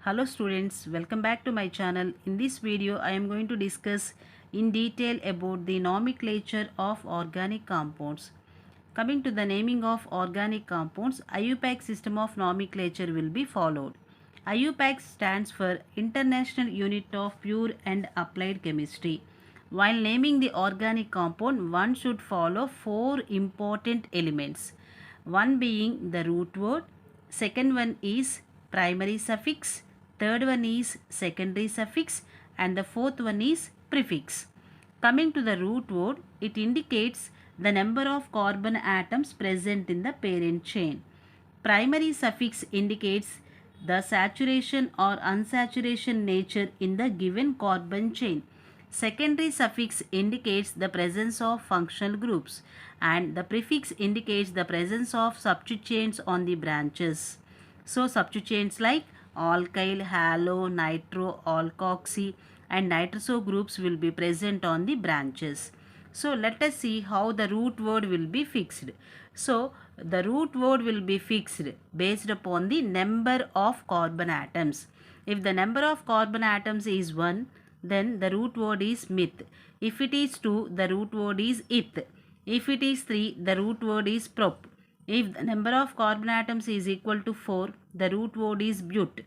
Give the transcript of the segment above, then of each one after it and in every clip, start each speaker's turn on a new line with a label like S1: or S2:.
S1: Hello students, welcome back to my channel. In this video, I am going to discuss in detail about the nomenclature of organic compounds. Coming to the naming of organic compounds, IUPAC system of nomenclature will be followed. IUPAC stands for International Unit of Pure and Applied Chemistry. While naming the organic compound, one should follow four important elements. One being the root word, second one is primary suffix, third one is secondary suffix, and the fourth one is prefix. Coming to the root word, it indicates the number of carbon atoms present in the parent chain. Primary suffix indicates the saturation or unsaturation nature in the given carbon chain. Secondary suffix indicates the presence of functional groups, and the prefix indicates the presence of substituents on the branches. So substituents like alkyl, halo, nitro, alkoxy and nitroso groups will be present on the branches. So let us see how the root word will be fixed. So the root word will be fixed based upon the number of carbon atoms. If the number of carbon atoms is 1, then the root word is myth. If it is 2, the root word is ith. If it is 3, the root word is prop. If the number of carbon atoms is equal to 4, the root word is but.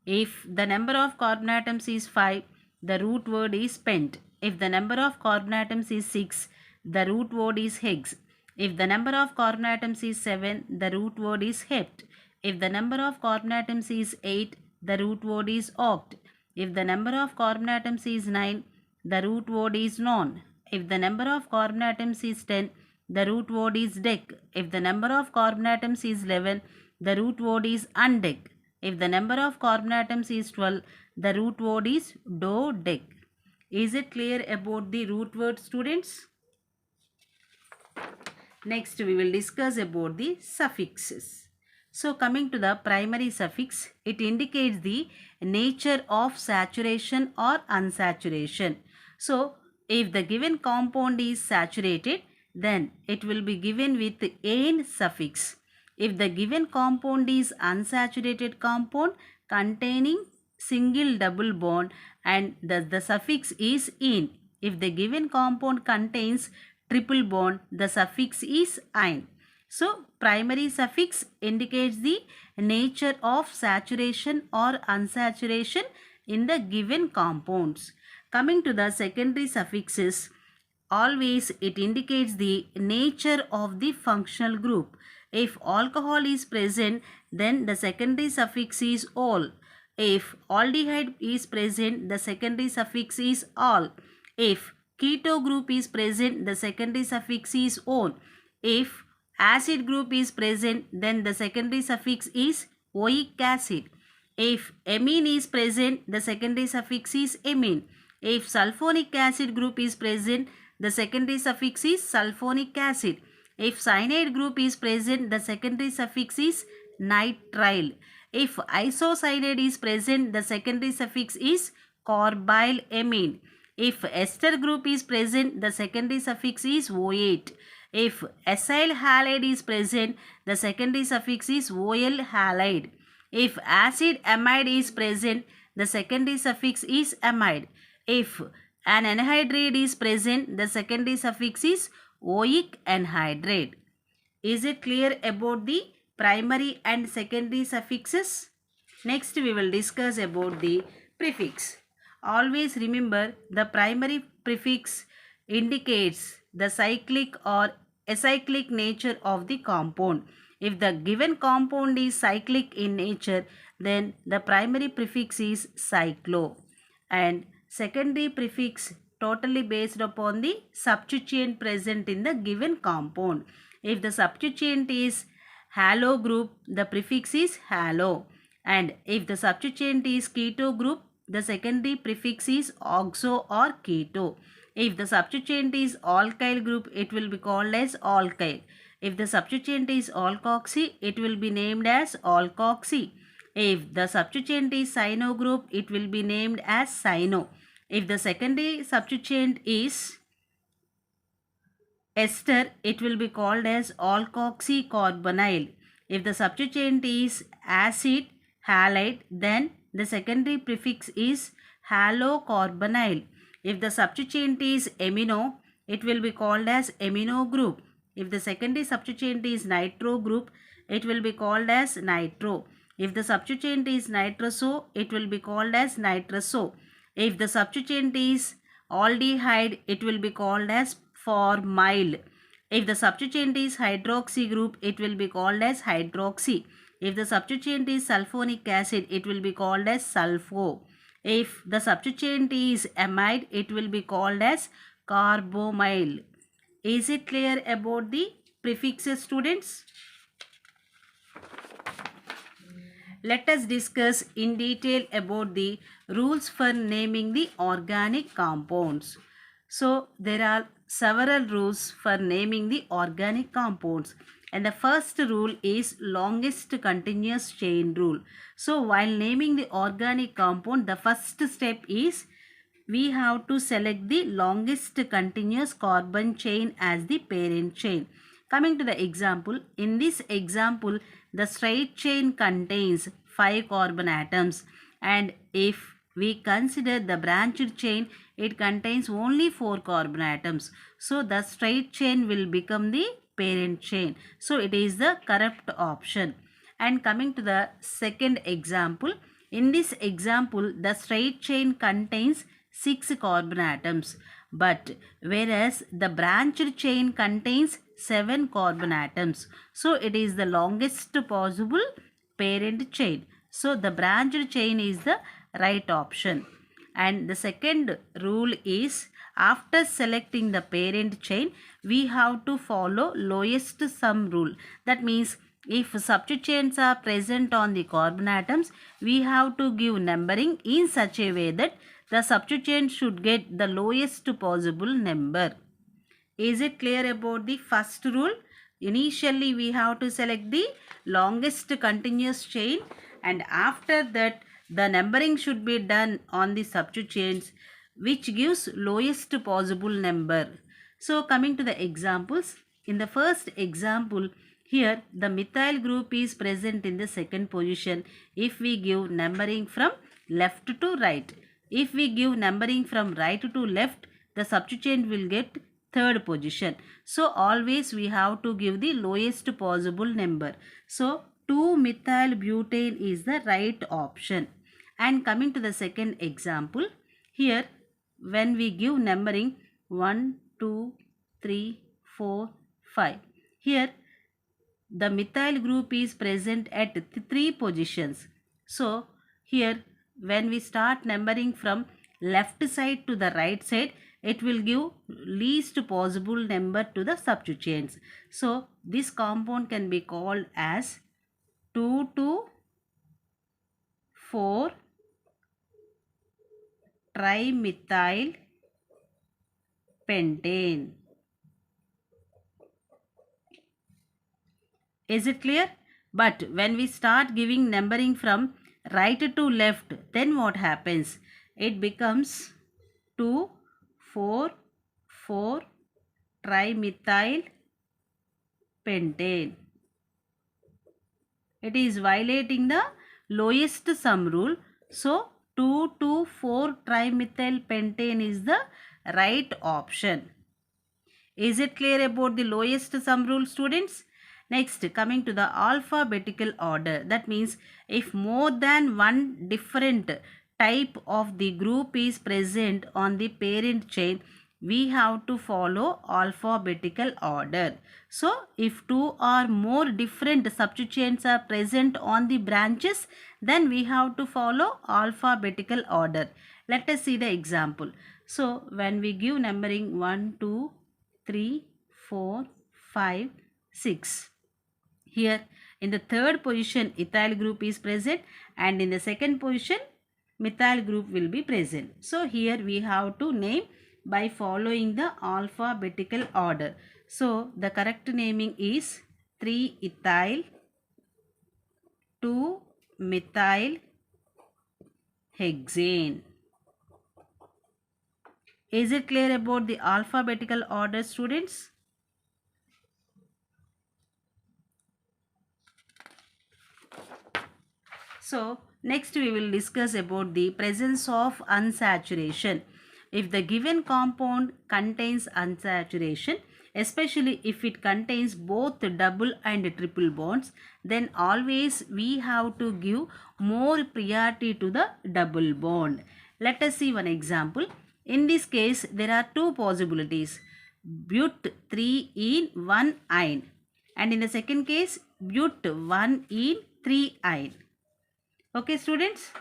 S1: If the number of carbon atoms is 5, the root word is pent. If the number of carbon atoms is 6, the root word is hex. If the number of carbon atoms is 7, the root word is hept. If the number of carbon atoms is 8, the root word is oct. If the number of carbon atoms is 9, the root word is non. If the number of carbon atoms is 10, the root word is dec. If the number of carbon atoms is 11, the root word is undec. If the number of carbon atoms is 12, the root word is dodec. Is it clear about the root word, students? Next, we will discuss about the suffixes. So coming to the primary suffix, it indicates the nature of saturation or unsaturation. So if the given compound is saturated, then it will be given with "ane" suffix. If the given compound is unsaturated compound containing single double bond, and the suffix is "ine". If the given compound contains triple bond, the suffix is "ine". So, primary suffix indicates the nature of saturation or unsaturation in the given compounds. Coming to the secondary suffixes, always it indicates the nature of the functional group. If alcohol is present, then the secondary suffix is "ol". If aldehyde is present, the secondary suffix is "al". If keto group is present, the secondary suffix is "on". If acid group is present, then the secondary suffix is oic acid. If amine is present, the secondary suffix is amine. If sulfonic acid group is present, the secondary suffix is sulfonic acid. If cyanide group is present, the secondary suffix is nitrile. If isocyanide is present, the secondary suffix is carbylamine. If ester group is present, the secondary suffix is "-ate". If acyl halide is present, the secondary suffix is "-ol halide". If acid amide is present, the secondary suffix is "-amide". If an anhydride is present, the secondary suffix is "-oic anhydride". Is it clear about the primary and secondary suffixes? Next, we will discuss about the prefix. Always remember, the primary prefix indicates the cyclic or acyclic nature of the compound. If the given compound is cyclic in nature, then the primary prefix is cyclo, and secondary prefix totally based upon the substituent present in the given compound. If the substituent is halo group, the prefix is halo, and if the substituent is keto group, the secondary prefix is oxo or keto. If the substituent is alkyl group, it will be called as alkyl. If the substituent is alkoxy, it will be named as alkoxy. If the substituent is cyano group, it will be named as cyano. If the secondary substituent is ester, it will be called as alkoxycarbonyl. If the substituent is acid, halide, then the secondary prefix is halocarbonyl. If the substituent is amino, it will be called as amino group. If the secondary substituent is nitro group, it will be called as nitro. If the substituent is nitroso, it will be called as nitroso. If the substituent is aldehyde, it will be called as formyl. If the substituent is hydroxy group, it will be called as hydroxy. If the substituent is sulfonic acid, it will be called as sulfo. If the substituent is amide, it will be called as carbomyl. Is it clear about the prefixes, students? Let us discuss in detail about the rules for naming the organic compounds. So, there are several rules for naming the organic compounds. And the first rule is longest continuous chain rule. So, while naming the organic compound, the first step is we have to select the longest continuous carbon chain as the parent chain. Coming to the example, in this example, the straight chain contains 5 carbon atoms, and if we consider the branched chain, it contains only 4 carbon atoms. So, the straight chain will become the parent chain. So, it is the correct option. And coming to the second example, in this example, the straight chain contains 6 carbon atoms, but whereas the branched chain contains 7 carbon atoms. So, it is the longest possible parent chain. So, the branched chain is the right option. And the second rule is, after selecting the parent chain, we have to follow lowest sum rule. That means, if substituents are present on the carbon atoms, we have to give numbering in such a way that the substituent should get the lowest possible number. Is it clear about the first rule? Initially, we have to select the longest continuous chain, and after that, the numbering should be done on the substituents, which gives lowest possible number. So, coming to the examples, in the first example, here the methyl group is present in the second position if we give numbering from left to right. If we give numbering from right to left, the substituent will get third position. So, always we have to give the lowest possible number. So, 2-methyl-butane is the right option. And coming to the second example, here when we give numbering 1, 2, 3, 4, 5. Here the methyl group is present at 3 positions. So, here when we start numbering from left side to the right side, it will give least possible number to the substituents. So, this compound can be called as 2,2,4 trimethyl pentane. Is it clear? But when we start giving numbering from right to left, then what happens? It becomes 2,4,4 trimethyl pentane. It is violating the lowest sum rule. So, 2,2,4 trimethyl pentane is the right option. Is it clear about the lowest sum rule, students? Next, coming to the alphabetical order. That means, if more than one different type of the group is present on the parent chain, we have to follow alphabetical order. So, if 2 or more different substituents are present on the branches, then we have to follow alphabetical order. Let us see the example. So, when we give numbering 1, 2, 3, 4, 5, 6. Here in the third position ethyl group is present, and in the second position methyl group will be present. So, here we have to name by following the alphabetical order. So, the correct naming is 3-ethyl, 2-methyl hexane. Is it clear about the alphabetical order, students? So next we will discuss about the presence of unsaturation. If the given compound contains unsaturation, especially if it contains both double and triple bonds, then always we have to give more priority to the double bond. Let us see one example. In this case, there are two possibilities. But 3 in 1 ine. And in the second case, but 1 in 3 ine. Okay, students.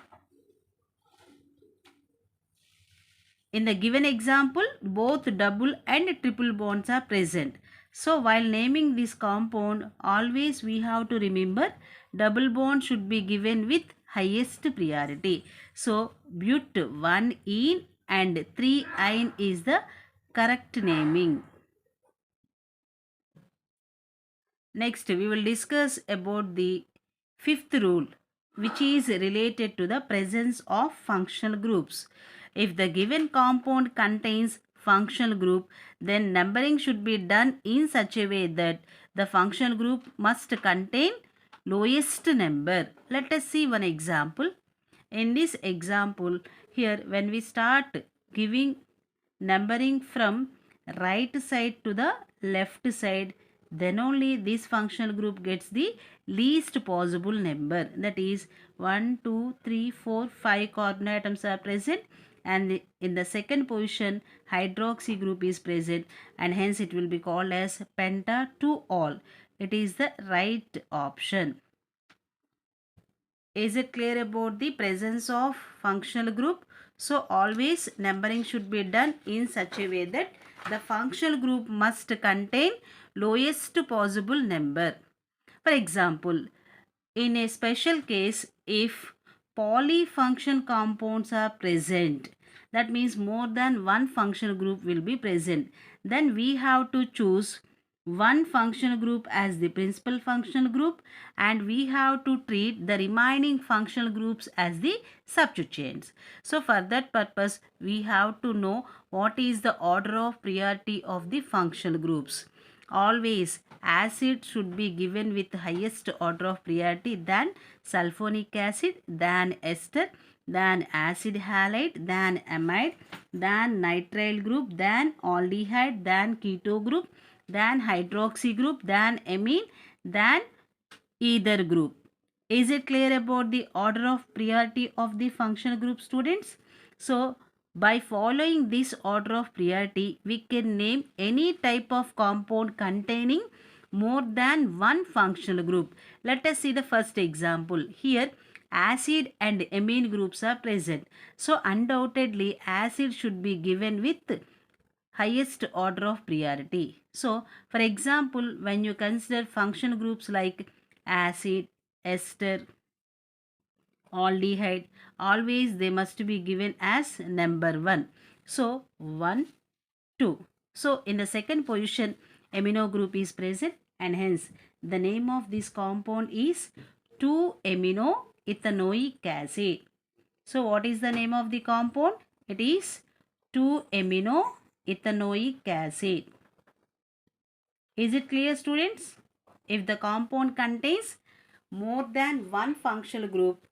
S1: In the given example, both double and triple bonds are present. So, while naming this compound, always we have to remember double bond should be given with highest priority. So, but 1 in and 3 ine is the correct naming. Next, we will discuss about the fifth rule, which is related to the presence of functional groups. If the given compound contains functional group, then numbering should be done in such a way that the functional group must contain lowest number. Let us see one example. In this example, here when we start giving numbering from right side to the left side, then only this functional group gets the least possible number. That is 1, 2, 3, 4, 5 carbon atoms are present, and in the second position hydroxy group is present, and hence it will be called as penta 2 all. It is the right option. Is it clear about the presence of functional group? So always numbering should be done in such a way that the functional group must contain lowest possible number. For example, in a special case, if polyfunction compounds are present, that means more than one functional group will be present, then we have to choose one functional group as the principal functional group, and we have to treat the remaining functional groups as the substituents. So for that purpose, we have to know what is the order of priority of the functional groups. Always acid should be given with highest order of priority than sulfonic acid, than ester, than acid halide, than amide, than nitrile group, than aldehyde, than keto group, than hydroxy group, than amine, than either group. Is it clear about the order of priority of the functional group, students? So, by following this order of priority, we can name any type of compound containing more than one functional group. Let us see the first example. Here, acid and amine groups are present. So, undoubtedly, acid should be given with highest order of priority. So, for example, when you consider function groups like acid, ester, aldehyde, always they must be given as number 1. So, 1, 2. So, in the second position, amino group is present, and hence the name of this compound is 2-amino-ethanoic acid. So, what is the name of the compound? It is 2-amino-ethanoic acid. Is it clear, students? If the compound contains more than one functional group,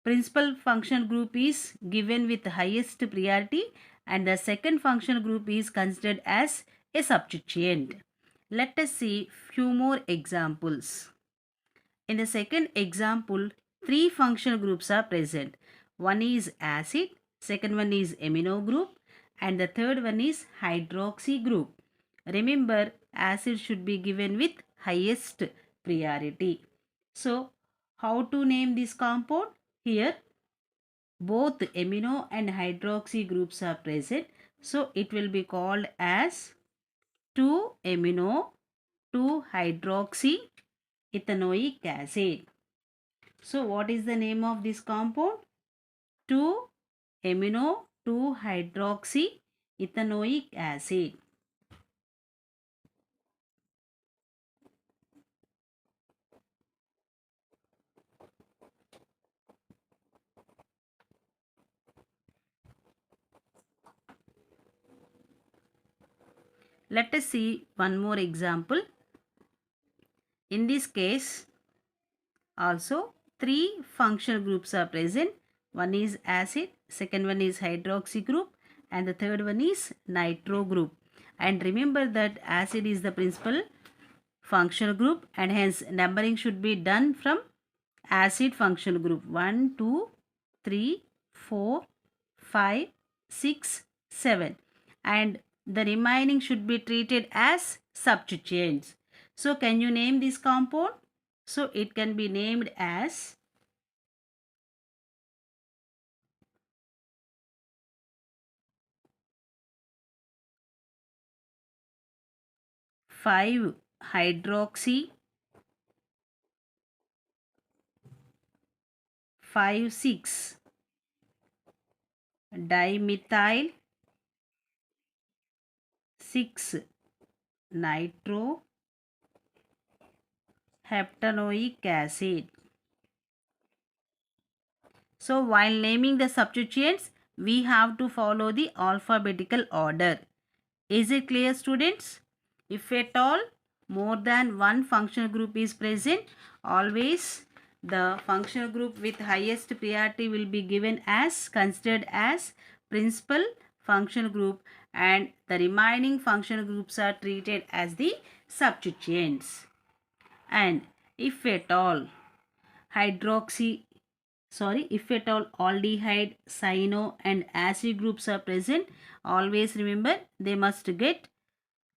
S1: principal functional group is given with highest priority, and the second functional group is considered as a substituent. Let us see few more examples. In the second example, three functional groups are present. One is acid, second one is amino group, and the third one is hydroxy group. Remember, acid should be given with highest priority. So, how to name this compound? Here, both amino and hydroxy groups are present. So, it will be called as 2-amino 2-hydroxy ethanoic acid. So, what is the name of this compound? 2-amino 2-hydroxy ethanoic acid. Let us see one more example. In this case, also three functional groups are present. One is acid, second one is hydroxy group, and the third one is nitro group. And remember that acid is the principal functional group, and hence numbering should be done from acid functional group 1, 2, 3, 4, 5, 6, 7, and the remaining should be treated as substituents. So can you name this compound? So it can be named as 5-hydroxy 5,6 dimethyl 6 nitro heptanoic acid. So while naming the substituents, we have to follow the alphabetical order. Is it clear, students? If at all more than one functional group is present, always the functional group with highest priority will be given as considered as principal functional group, and the remaining functional groups are treated as the substituents. And if at all aldehyde, cyano and acid groups are present, always remember they must get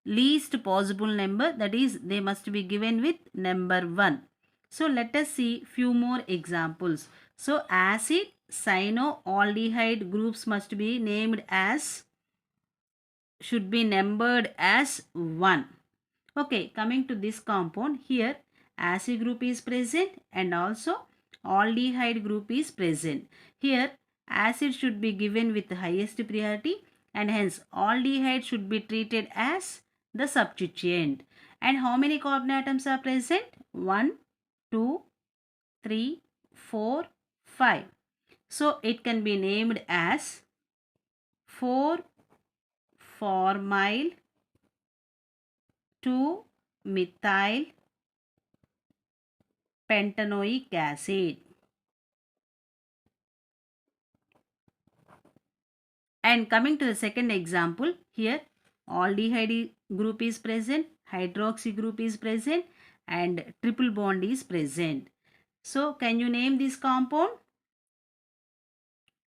S1: least possible number, that is they must be given with number 1. So let us see few more examples. So acid, cyano, aldehyde groups must be named as, should be numbered as 1. Okay, coming to this compound, here acid group is present and also aldehyde group is present. Here acid should be given with the highest priority, and hence aldehyde should be treated as the substituent. And how many carbon atoms are present? 1, 2, 3, 4, 5. So it can be named as 4-formyl 2-methyl pentanoic acid. And coming to the second example, here aldehyde group is present, hydroxy group is present, and triple bond is present. So can you name this compound?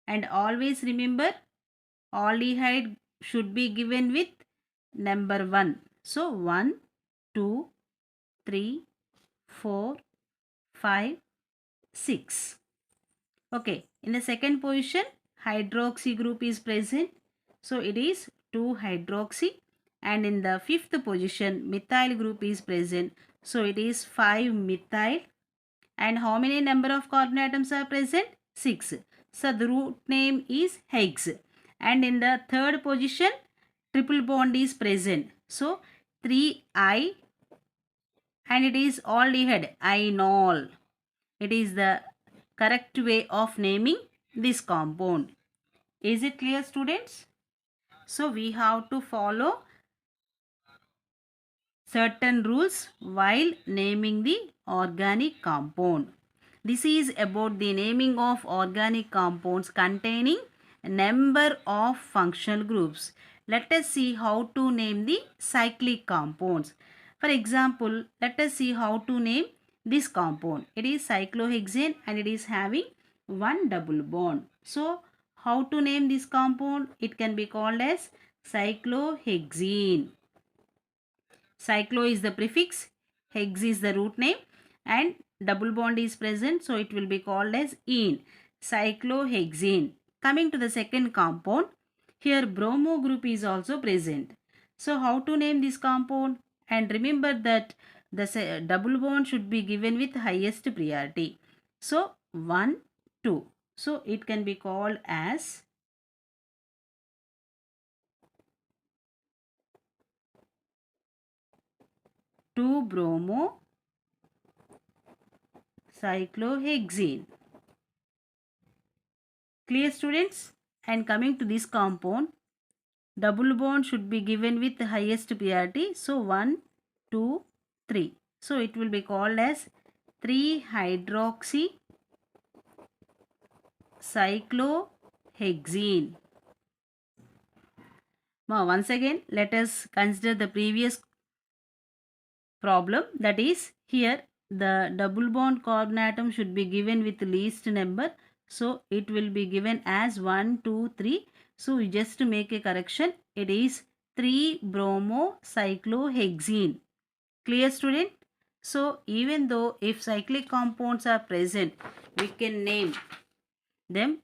S1: And always remember aldehyde should be given with number 1. So 1, 2, 3, 4, 5, 6. Okay, in the second position hydroxy group is present, so it is 2-hydroxy, and in the fifth position methyl group is present, so it is 5-methyl. And how many number of carbon atoms are present? 6. So the root name is hex, and in the third position triple bond is present, so 3I, and it is aldehyde, inol. It is the correct way of naming this compound. Is it clear, students? So we have to follow certain rules while naming the organic compound. This is about the naming of organic compounds containing a number of functional groups. Let us see how to name the cyclic compounds. For example, let us see how to name this compound. It is cyclohexane and it is having one double bond. So how to name this compound? It can be called as cyclohexene. Cyclo is the prefix, hex is the root name, and double bond is present, so it will be called as ene, cyclohexane. Coming to the second compound, here bromo group is also present. So how to name this compound? And remember that the double bond should be given with highest priority. So 1, 2. So it can be called as 2-bromo cyclohexane. Clear, students? And coming to this compound, double bond should be given with the highest priority. So 1, 2, 3. So it will be called as 3-hydroxy cyclohexene. Now once again let us consider the previous problem, that is here the double bond carbon atom should be given with least number, so it will be given as 1 2 3. So we just to make a correction, it is 3 bromocyclohexene. Clear student? So even though if cyclic compounds are present, we can name them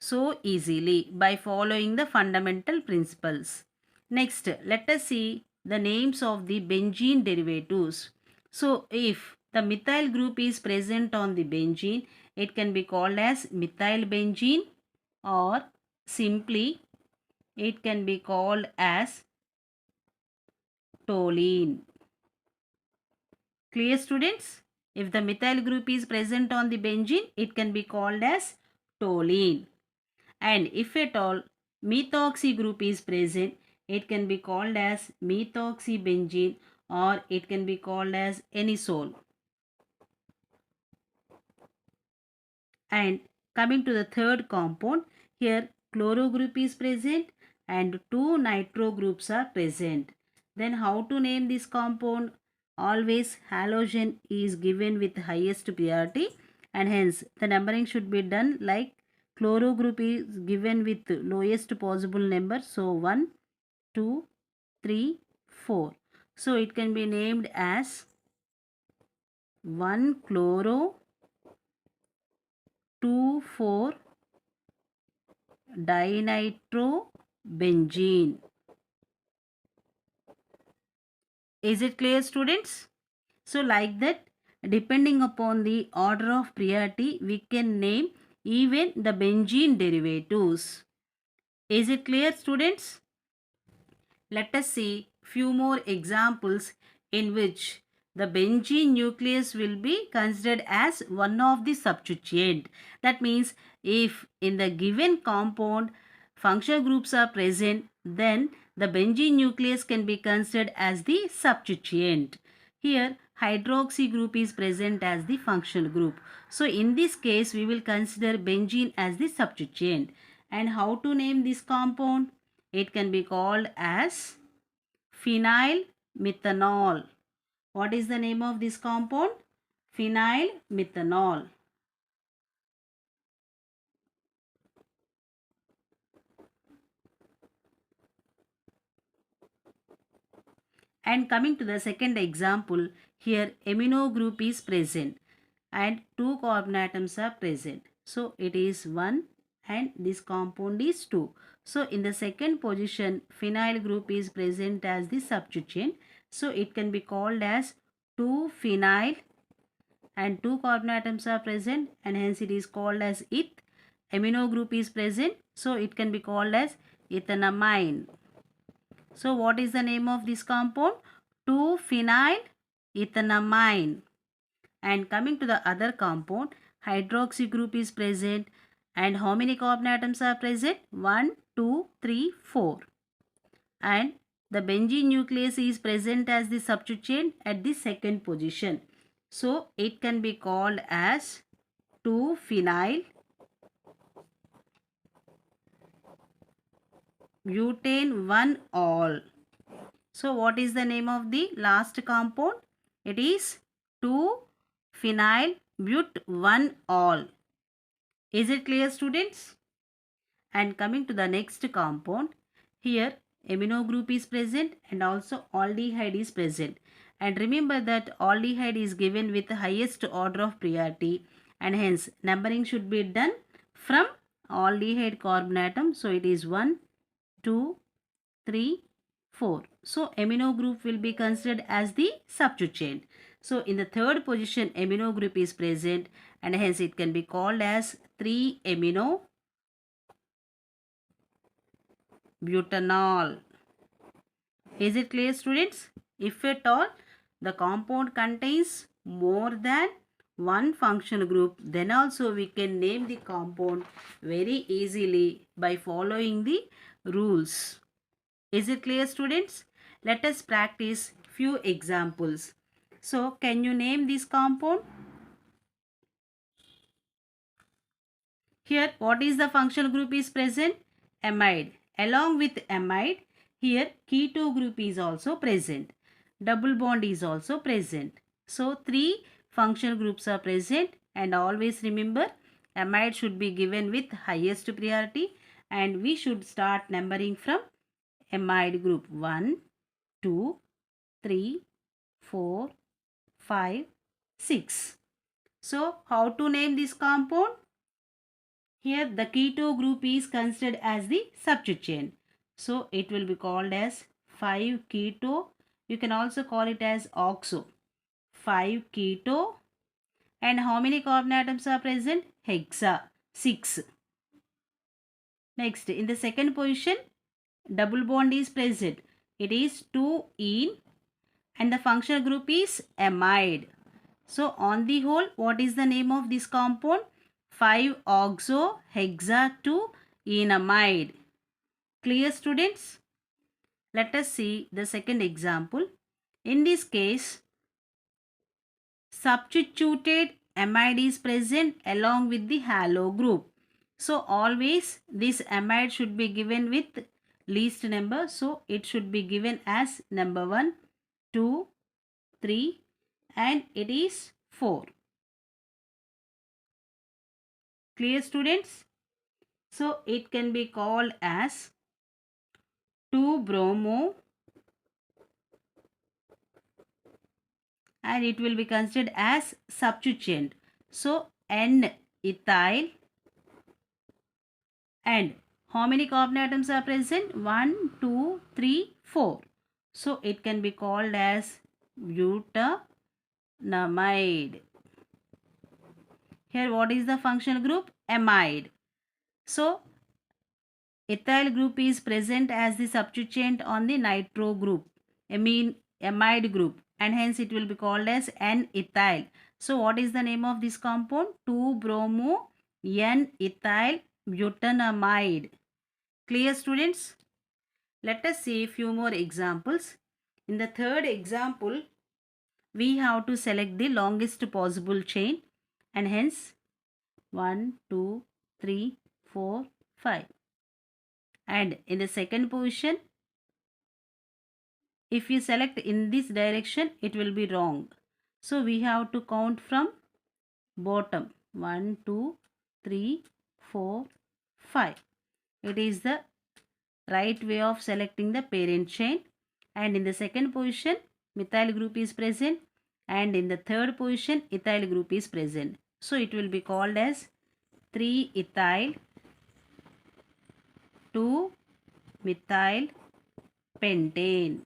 S1: so easily by following the fundamental principles. Next, let us see the names of the benzene derivatives. So if the methyl group is present on the benzene, it can be called as methyl benzene, or simply it can be called as toluene. Clear students? If the methyl group is present on the benzene, it can be called as toluene. And if at all methoxy group is present, it can be called as methoxybenzene, or it can be called as anisole. And coming to the third compound, here chloro group is present and 2 nitro groups are present. Then how to name this compound? Always halogen is given with highest priority, and hence the numbering should be done like chloro group is given with lowest possible number. So 1, 2, 3, 4. So it can be named as 1 chloro 2 4 dinitrobenzene. Is it clear students? So like that, depending upon the order of priority, we can name even the benzene derivatives. Is it clear students? Let us see few more examples in which the benzene nucleus will be considered as one of the substituent. That means if in the given compound functional groups are present, then the benzene nucleus can be considered as the substituent. Here hydroxy group is present as the functional group. So in this case we will consider benzene as the substituent. And how to name this compound? It can be called as phenyl methanol. What is the name of this compound? Phenyl methanol. And coming to the second example, here amino group is present and 2 carbon atoms are present. So it is 1 and this compound is 2. So in the second position, phenyl group is present as the substituent. So it can be called as 2-phenyl and 2 carbon atoms are present, and hence it is called as eth. Amino group is present, so it can be called as ethanamine. So what is the name of this compound? 2-phenyl ethanamine. And coming to the other compound, hydroxy group is present, and how many carbon atoms are present? 1, 2, 3, 4. And the benzene nucleus is present as the substituent at the second position. So it can be called as 2-phenyl butane 1-ol. So what is the name of the last compound? It is 2-phenyl but 1-ol. Is it clear students? And coming to the next compound, here amino group is present and also aldehyde is present. And remember that aldehyde is given with the highest order of priority, and hence numbering should be done from aldehyde carbon atom. So it is 1, 2, 3, 4. So amino group will be considered as the substituent. So in the third position amino group is present, and hence it can be called as 3-amino butanol. Is it clear students? If at all the compound contains more than one functional group, then also we can name the compound very easily by following the rules. Is it clear students? Let us practice few examples. So can you name this compound? Here, what is the functional group is present? Amide. Along with amide, here keto group is also present. Double bond is also present. So, 3 functional groups are present, and always remember amide should be given with highest priority, and we should start numbering from amide group 1, 2, 3, 4, 5, 6. So, how to name this compound? Here the keto group is considered as the substituent chain. So it will be called as 5-keto. You can also call it as oxo. 5-keto. And how many carbon atoms are present? Hexa. 6. Next, in the second position, double bond is present. It is 2-ene and the functional group is amide. So on the whole, what is the name of this compound? 5-oxo-hexa-2-enamide. Clear, students? Let us see the second example. In this case, substituted amide is present along with the halo group. So always this amide should be given with least number. So it should be given as number 1, 2, 3 and it is 4. Clear, students? So it can be called as 2-bromo and it will be considered as substituent. So N-ethyl and how many carbon atoms are present? 1, 2, 3, 4. So it can be called as butanamide. Here what is the functional group? Amide. So ethyl group is present as the substituent on the nitro group, amide group, and hence it will be called as N-ethyl. So what is the name of this compound? 2-bromo N-ethyl butanamide. Clear, students? Let us see a few more examples. In the third example, we have to select the longest possible chain and hence 1, 2, 3, 4, 5. And in the second position, if you select in this direction, it will be wrong. So we have to count from bottom. 1, 2, 3, 4, 5. It is the right way of selecting the parent chain. And in the second position, methyl group is present. And in the third position, ethyl group is present. So it will be called as 3-ethyl 2-methyl pentane.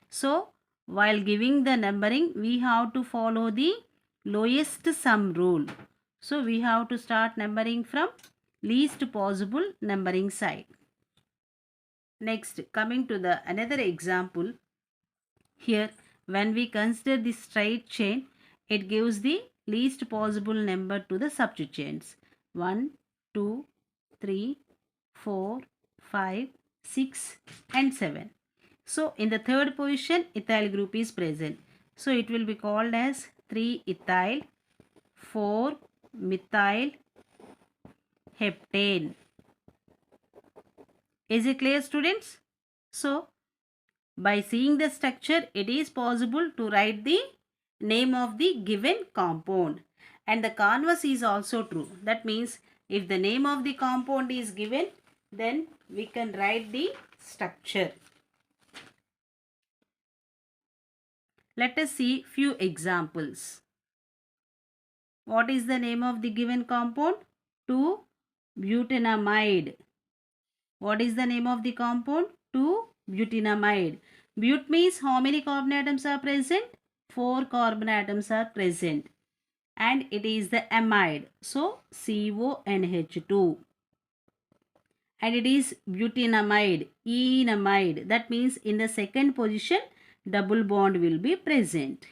S1: So while giving the numbering, we have to follow the lowest sum rule. So we have to start numbering from least possible numbering side. Next, coming to the another example. Here, when we consider the straight chain, it gives the least possible number to the substituents. 1, 2, 3, 4, 5, 6 and 7. So in the third position, ethyl group is present. So it will be called as 3-ethyl 4-methyl heptane. Is it clear, students? So by seeing the structure, it is possible to write the name of the given compound. And the converse is also true. That means if the name of the compound is given, then we can write the structure. Let us see few examples. What is the name of the given compound? 2-butanamide. What is the name of the compound? 2-butanamide. But means how many carbon atoms are present? 4 carbon atoms are present. And it is the amide. So CONH2. And it is butanamide, enamide. That means in the second position, double bond will be present.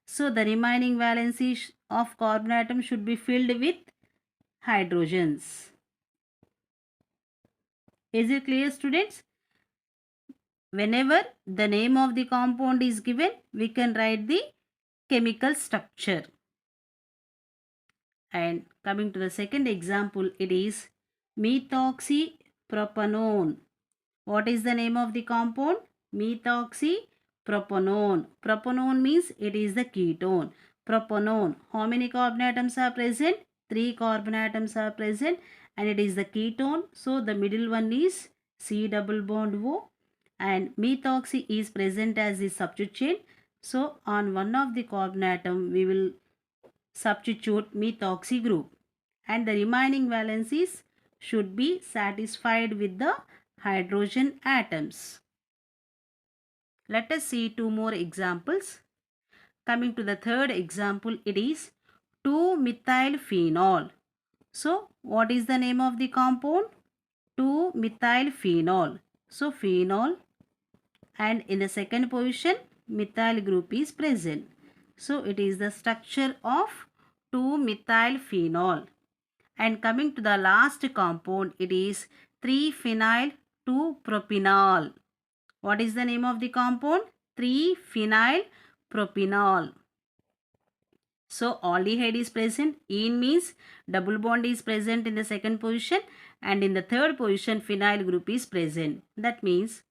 S1: So the remaining valency of carbon atom should be filled with hydrogens. Is it clear, students? Whenever the name of the compound is given, we can write the chemical structure. And coming to the second example, it is Methoxy Propanone. What is the name of the compound? Methoxy Propanone. Propanone means it is the ketone. Propanone. How many carbon atoms are present? 3 carbon atoms are present and it is the ketone. So the middle one is C double bond O and methoxy is present as the substitute chain. So on one of the carbon atom we will substitute methoxy group and the remaining valencies should be satisfied with the hydrogen atoms. Let us see two more examples. Coming to the third example, it is 2-methylphenol. So what is the name of the compound? 2-methylphenol. So phenol and in the second position methyl group is present. So it is the structure of 2-methylphenol. And coming to the last compound, it is 3-phenyl-2-propanol. What is the name of the compound? 3-phenyl-propanol. So aldehyde is present. Ene means double bond is present in the second position and in the third position phenyl group is present. That means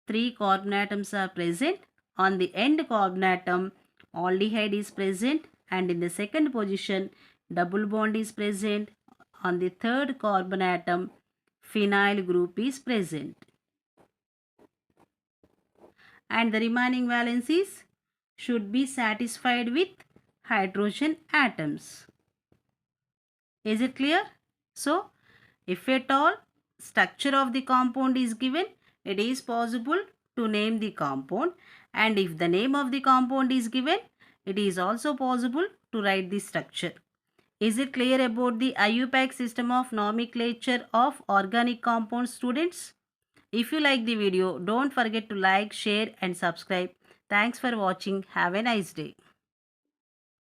S1: 3 carbon atoms are present. On the end carbon atom aldehyde is present and in the second position double bond is present. On the third carbon atom phenyl group is present. And the remaining valencies should be satisfied with hydrogen atoms. Is it clear? So, if at all structure of the compound is given, it is possible to name the compound, and if the name of the compound is given, it is also possible to write the structure. Is it clear about the IUPAC system of nomenclature of organic compounds, students? If you like the video, don't forget to like, share and subscribe. Thanks for watching. Have a nice day.